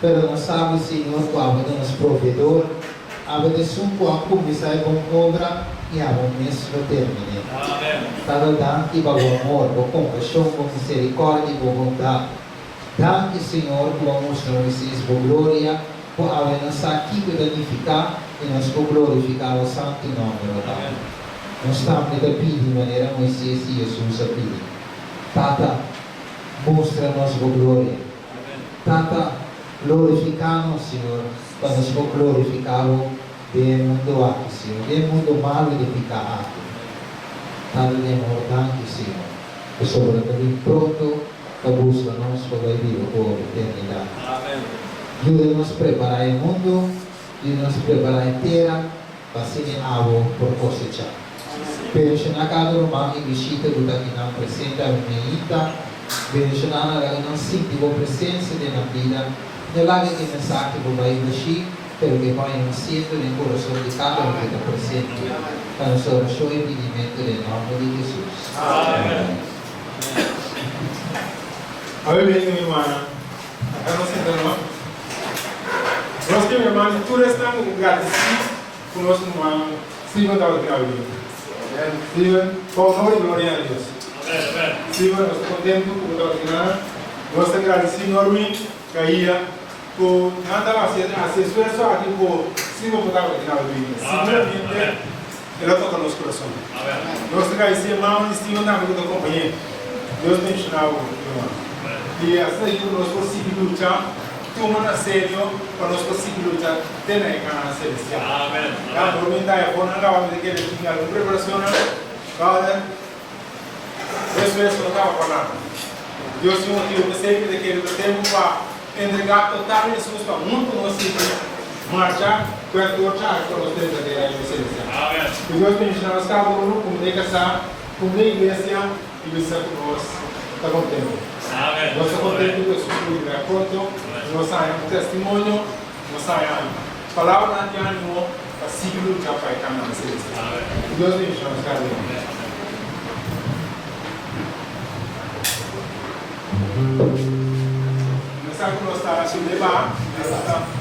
mas nós sabemos, Senhor, que o nosso provedor, a de suco a começar com obra e a mesmo termine. Tata, dá-te para o amor, com compaixão, com misericórdia e com bondade. Dá-te, Senhor, que vamos nos por glória, por a nossa aqui danificar e nós por glorificar o santo nome do Pai. Nós estamos a pedir de maneira Moisés e Jesus a pedir. Tata, mostra-nos a glória. Tata, glorificar-nos, Senhor, para nos glorificar do mundo aqui, Senhor, do mundo mal de ficar aqui. Tata, de amor, danke, Senhor, por sobre o pronto, para buscar-nos para a vida por eternidade. Ajuda-nos a preparar o mundo, ajuda-nos a preparar a terra, para ser água por cosechar. Bendicionar cada irmão e visita do que não presente a minha bendicionar a não sentir a presença da vida, não lage que mensagem que vai investir, pelo que vai não sinto no coração de cada um que está presente, para nossa oração e pedimento em nome de Jesus. Amém. Amém, minha irmã. Eu não sei, irmã. Nós que minha irmã, todos estamos agradecidos por nosso irmão Steven estava aqui. Steven, com honor e glória a Deus. Steven, nós estamos contentos por estar aqui. Nós estamos agradecidos enormemente que aí por nada a ser expresso aqui por Steven por estar aqui. Simplesmente, ele toca nosso coração. Nós estamos agradecidos, irmão, e Steven está aqui com a companhia. Deus te ensinou, irmão. E assim nós conseguimos lutar, tomando a sério, para nós conseguirmos lutar, tem a canal celestial. Amém. A tormenta é boa, não acaba de querer tinha uma preparação, cara. Isso não estava falando. Deus tinha um motivo sempre de querer tempo para entregar total Jesus para muito nós marchar, para torchar para nós ter a canal celestial. Amém. E Deus me ensinou a cada um como de casar, como de igreja e visitar com nós. Está contente. Nós estamos contentes com isso que é pronto, nós saímos testemunho, nós saímos palavra de ânimo para seguir o que vai caminhar na celestial. Deus me chama, cara. Nós sabemos que nós estamos a levar, nós estamos.